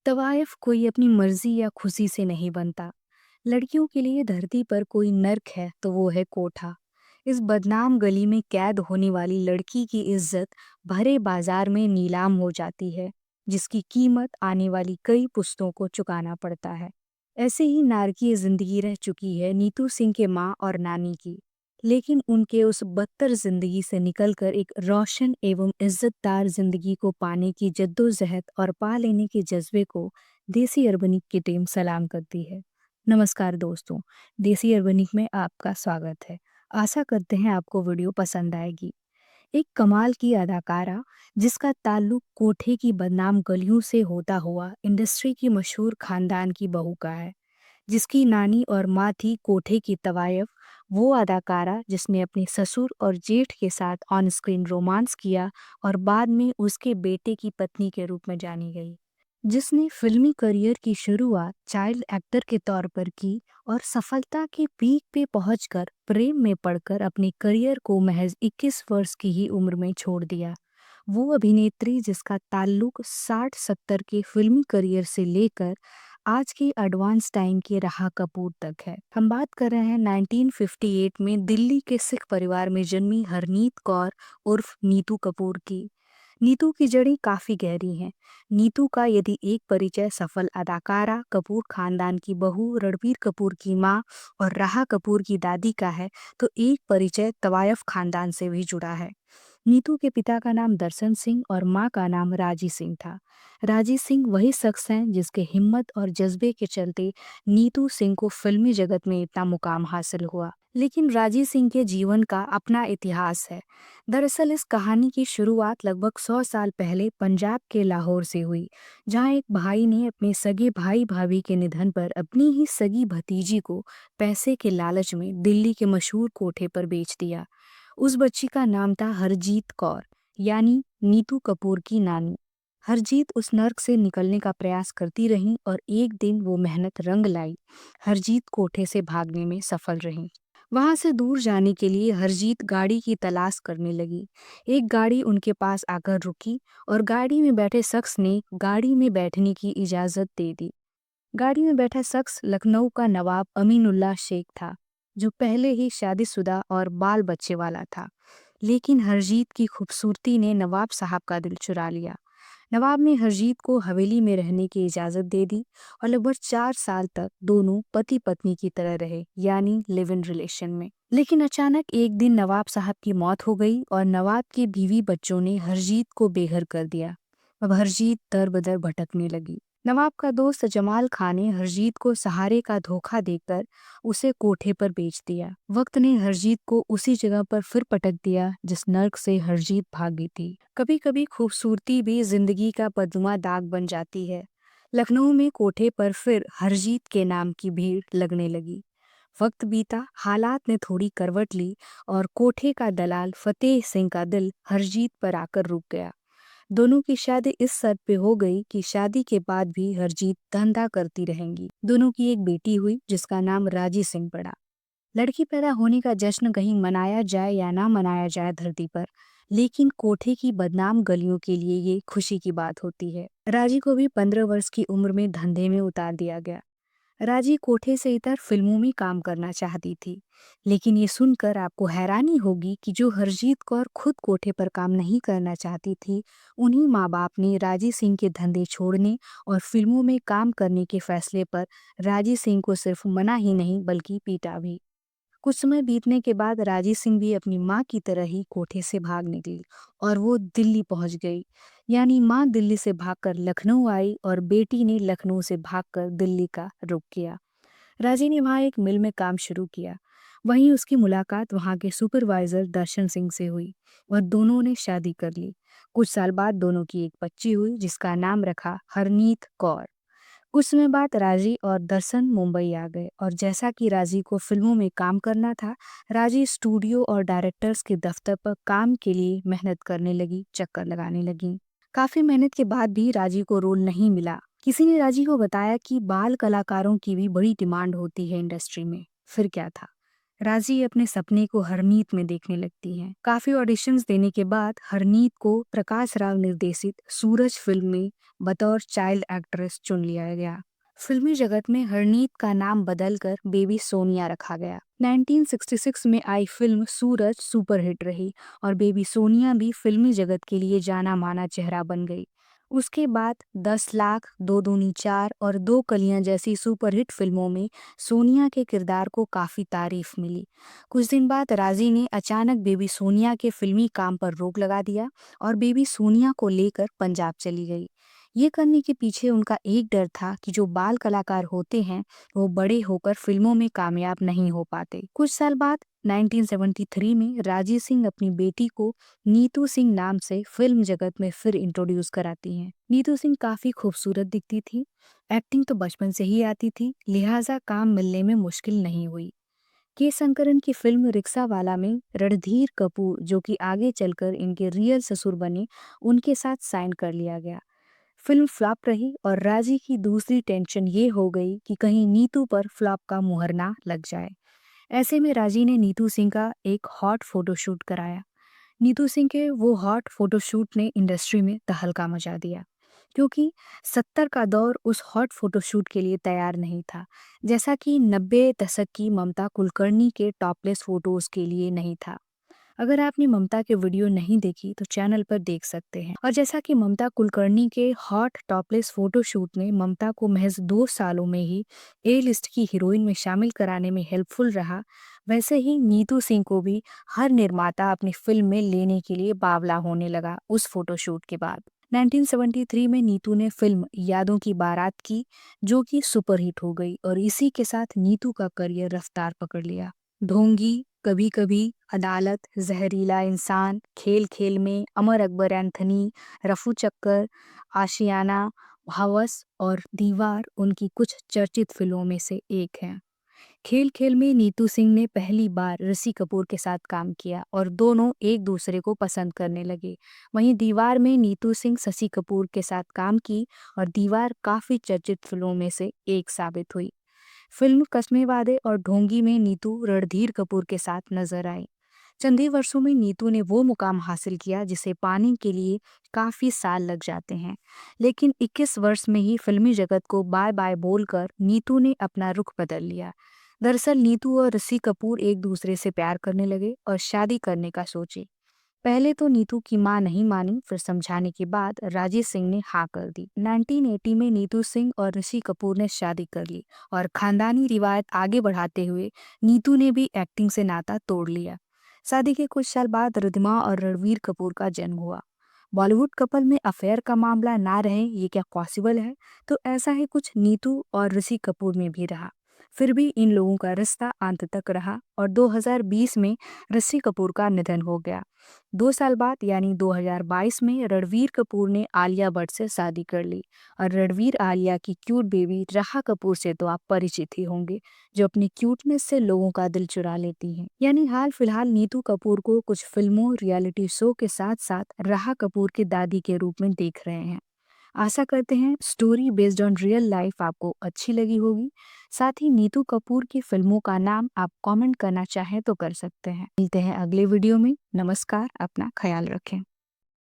तवायफ कोई अपनी मर्जी या खुशी से नहीं बनता। लड़कियों के लिए धरती पर कोई नर्क है तो वो है कोठा। इस बदनाम गली में कैद होने वाली लड़की की इज्जत भरे बाजार में नीलाम हो जाती है, जिसकी कीमत आने वाली कई पुश्तों को चुकाना पड़ता है। ऐसे ही नारकीय जिंदगी रह चुकी है नीतू सिंह के माँ और नानी की। लेकिन उनके उस बदतर जिंदगी से निकलकर एक रोशन एवं इज्जतदार जिंदगी को पाने की जद्दोजहद और पा लेने के जज्बे को देसी अर्बनिक की टीम सलाम करती है। नमस्कार दोस्तों, देसी अर्बनिक में आपका स्वागत है। आशा करते हैं आपको वीडियो पसंद आएगी। एक कमाल की अदाकारा जिसका ताल्लुक कोठे की बदनाम गलियों से होता हुआ इंडस्ट्री की मशहूर खानदान की बहू का है, जिसकी नानी और माँ थी कोठे की तवायफ। वो अदाकारा जिसने अपने ससुर और जेठ के साथ ऑन स्क्रीन रोमांस किया और बाद में उसके बेटे की पत्नी के रूप में जानी गई, जिसने फिल्मी करियर की शुरुआत चाइल्ड एक्टर के तौर पर की और सफलता के पीक पे पहुंचकर प्रेम में पड़कर अपने करियर को महज 21 वर्ष की ही उम्र में छोड़ दिया। वो अभिनेत्री जिसका ताल्लुक 60-70 के फिल्मी करियर से लेकर आज के एडवांस टाइम के राहा कपूर तक है। हम बात कर रहे हैं 1958 में दिल्ली के सिख परिवार में जन्मी हरनीत कौर उर्फ नीतू कपूर की। नीतू की जड़ें काफी गहरी हैं। नीतू का यदि एक परिचय सफल अदाकारा, कपूर खानदान की बहू, रणबीर कपूर की माँ और राहा कपूर की दादी का है, तो एक परिचय तवायफ खानदान से भी जुड़ा है। नीतू के पिता का नाम दर्शन सिंह और माँ का नाम राजी सिंह था। राजी सिंह वही शख्स हैं जिसके हिम्मत और जज्बे के चलते नीतू सिंह को फिल्मी जगत में इतना मुकाम हासिल हुआ। लेकिन राजी सिंह के जीवन का अपना इतिहास है। दरअसल इस कहानी की शुरुआत लगभग 100 साल पहले पंजाब के लाहौर से हुई, जहां एक भाई ने अपने सगे भाई भाभी के निधन पर अपनी ही सगी भतीजी को पैसे के लालच में दिल्ली के मशहूर कोठे पर बेच दिया। उस बच्ची का नाम था हरजीत कौर, यानी नीतू कपूर की नानी। हरजीत उस नर्क से निकलने का प्रयास करती रही और एक दिन वो मेहनत रंग लाई। हरजीत कोठे से भागने में सफल रही। वहां से दूर जाने के लिए हरजीत गाड़ी की तलाश करने लगी। एक गाड़ी उनके पास आकर रुकी और गाड़ी में बैठे शख्स ने गाड़ी में बैठने की इजाजत दे दी। गाड़ी में बैठा शख्स लखनऊ का नवाब अमीनुल्लाह शेख था, जो पहले ही शादीशुदा और बाल बच्चे वाला था। लेकिन हरजीत की खूबसूरती ने नवाब साहब का दिल चुरा लिया। नवाब ने हरजीत को हवेली में रहने की इजाज़त दे दी और लगभग 4 साल तक दोनों पति पत्नी की तरह रहे, यानी लिव इन रिलेशन में। लेकिन अचानक एक दिन नवाब साहब की मौत हो गई और नवाब की बीवी बच्चों ने हरजीत को बेघर कर दिया। अब हरजीत दर बदर भटकने लगी। नवाब का दोस्त जमाल खान ने हरजीत को सहारे का धोखा देकर उसे कोठे पर बेच दिया। वक्त ने हरजीत को उसी जगह पर फिर पटक दिया जिस नर्क से हरजीत भागी थी। कभी कभी खूबसूरती भी जिंदगी का बदनुमा दाग बन जाती है। लखनऊ में कोठे पर फिर हरजीत के नाम की भीड़ लगने लगी। वक्त बीता, हालात ने थोड़ी करवट ली और कोठे का दलाल फतेह सिंह का दिल हरजीत पर आकर रुक गया। दोनों की शादी इस शर्त पे हो गई कि शादी के बाद भी हरजीत धंधा करती रहेंगी। दोनों की एक बेटी हुई जिसका नाम राजी सिंह पड़ा। लड़की पैदा होने का जश्न कहीं मनाया जाए या ना मनाया जाए धरती पर, लेकिन कोठे की बदनाम गलियों के लिए ये खुशी की बात होती है। राजी को भी 15 वर्ष की उम्र में धंधे में उतार दिया गया। राजी कोठे से इतर फिल्मों में काम करना चाहती थी, लेकिन ये सुनकर आपको हैरानी होगी कि जो हरजीत कौर खुद कोठे पर काम नहीं करना चाहती थी, उन्हीं माँ बाप ने राजी सिंह के धंधे छोड़ने और फिल्मों में काम करने के फैसले पर राजी सिंह को सिर्फ मना ही नहीं बल्कि पीटा भी। कुछ समय बीतने के बाद राजी सिंह भी अपनी माँ की तरह ही कोठे से भाग निकली और वो दिल्ली पहुंच गई। यानी माँ दिल्ली से भागकर लखनऊ आई और बेटी ने लखनऊ से भागकर दिल्ली का रुख किया। राजी ने वहाँ एक मिल में काम शुरू किया। वहीं उसकी मुलाकात वहाँ के सुपरवाइजर दर्शन सिंह से हुई और दोनों ने शादी कर ली। कुछ साल बाद दोनों की एक बच्ची हुई जिसका नाम रखा हरनीत कौर। कुछ समय बाद राजी और दर्शन मुंबई आ गए और जैसा कि राजी को फिल्मों में काम करना था, राजी स्टूडियो और डायरेक्टर्स के दफ्तर पर काम के लिए मेहनत करने लगी, चक्कर लगाने लगी। काफी मेहनत के बाद भी राजी को रोल नहीं मिला। किसी ने राजी को बताया कि बाल कलाकारों की भी बड़ी डिमांड होती है इंडस्ट्री में। फिर क्या था, राजी अपने सपने को हरनीत में देखने लगती हैं। काफी ऑडिशंस देने के बाद हरनीत को प्रकाश राव निर्देशित सूरज फिल्म में बतौर चाइल्ड एक्ट्रेस चुन लिया गया। फिल्मी जगत में हरनीत का नाम बदलकर बेबी सोनिया रखा गया। 1966 में आई फिल्म सूरज सुपरहिट रही और बेबी सोनिया भी फिल्मी जगत के लिए जाना माना चेहरा बन गई। उसके बाद 10 लाख, दो दूनी चार और दो कलियां जैसी सुपरहिट फिल्मों में सोनिया के किरदार को काफी तारीफ मिली। कुछ दिन बाद राजी ने अचानक बेबी सोनिया के फिल्मी काम पर रोक लगा दिया और बेबी सोनिया को लेकर पंजाब चली गई। ये करने के पीछे उनका एक डर था कि जो बाल कलाकार होते हैं वो बड़े होकर फिल्मों में कामयाब नहीं हो पाते। कुछ साल बाद 1973 में राजी सिंह अपनी बेटी को नीतू सिंह नाम से फिल्म जगत में फिर इंट्रोड्यूस कराती हैं। नीतू सिंह काफी खूबसूरत दिखती थी, एक्टिंग तो बचपन से ही आती थी, लिहाजा काम मिलने में मुश्किल नहीं हुई। के शंकरन की फिल्म रिक्शा वाला में रणधीर कपूर, जो कि आगे चलकर इनके रियल ससुर बने, उनके साथ साइन कर लिया गया। फिल्म फ्लॉप रही और राजी की दूसरी टेंशन ये हो गई कि कहीं नीतू पर फ्लॉप का मुहर ना लग जाए। ऐसे में राजी ने नीतू सिंह का एक हॉट फोटोशूट कराया। नीतू सिंह के वो हॉट फोटोशूट ने इंडस्ट्री में तहलका मचा दिया, क्योंकि 70 का दौर उस हॉट फोटोशूट के लिए तैयार नहीं था, जैसा कि 90 दशक की ममता कुलकर्णी के टॉपलेस फोटोज के लिए नहीं था। अगर आपने ममता के वीडियो नहीं देखी तो चैनल पर देख सकते हैं। और जैसा कि ममता कुलकर्णी के हॉट टॉपलेस फोटोशूट ने ममता को महज 2 सालों में ही ए लिस्ट की हीरोइन में शामिल कराने में हेल्पफुल रहा, वैसे ही नीतू सिंह को भी हर निर्माता अपनी फिल्म में लेने के लिए बावला होने लगा उस फोटोशूट के बाद। 1973 में नीतू ने फिल्म यादों की बारात की, जो कि सुपरहिट हो गई और इसी के साथ नीतू का करियर रफ्तार पकड़ लिया। ढोंगी, कभी कभी, अदालत, जहरीला इंसान, खेल खेल में, अमर अकबर एंथनी, रफू चक्कर, आशियाना, हवस और दीवार उनकी कुछ चर्चित फिल्मों में से एक है। खेल खेल में नीतू सिंह ने पहली बार ऋषि कपूर के साथ काम किया और दोनों एक दूसरे को पसंद करने लगे। वहीं दीवार में नीतू सिंह शशि कपूर के साथ काम की और दीवार काफी चर्चित फिल्मों में से एक साबित हुई। फिल्म कस्मे वादे और ढोंगी में नीतू रणधीर कपूर के साथ नजर आई। चंद ही वर्षों में नीतू ने वो मुकाम हासिल किया जिसे पाने के लिए काफी साल लग जाते हैं, लेकिन 21 वर्ष में ही फिल्मी जगत को बाय बाय बोलकर नीतू ने अपना रुख बदल लिया। दरअसल नीतू और ऋषि कपूर एक दूसरे से प्यार करने लगे और शादी करने का सोचे। पहले तो नीतू की मां नहीं मानी, फिर समझाने के बाद राजेश सिंह ने हाँ कर दी। 1980 में नीतू सिंह और ऋषि कपूर ने शादी कर ली और खानदानी रिवायत आगे बढ़ाते हुए नीतू ने भी एक्टिंग से नाता तोड़ लिया। शादी के कुछ साल बाद रिद्धिमा और रणवीर कपूर का जन्म हुआ। बॉलीवुड कपल में अफेयर का मामला ना रहे, ये क्या पॉसिबल है? तो ऐसा ही कुछ नीतू और ऋषि कपूर में भी रहा। फिर भी इन लोगों का रिश्ता अंत तक रहा और 2020 में ऋषि कपूर का निधन हो गया। 2 साल बाद यानी 2022 में रणवीर कपूर ने आलिया भट्ट से शादी कर ली और रणवीर आलिया की क्यूट बेबी राहा कपूर से तो आप परिचित ही होंगे, जो अपनी क्यूटनेस से लोगों का दिल चुरा लेती हैं। यानी हाल फिलहाल नीतू कपूर को कुछ फिल्मों, रियलिटी शो के साथ साथ राहा कपूर की दादी के रूप में देख रहे हैं। आशा करते हैं story based on real life आपको अच्छी लगी होगी। साथ ही नीतू कपूर की फिल्मों का नाम आप कमेंट करना चाहें तो कर सकते हैं। मिलते हैं अगले वीडियो में। नमस्कार, अपना ख्याल रखें।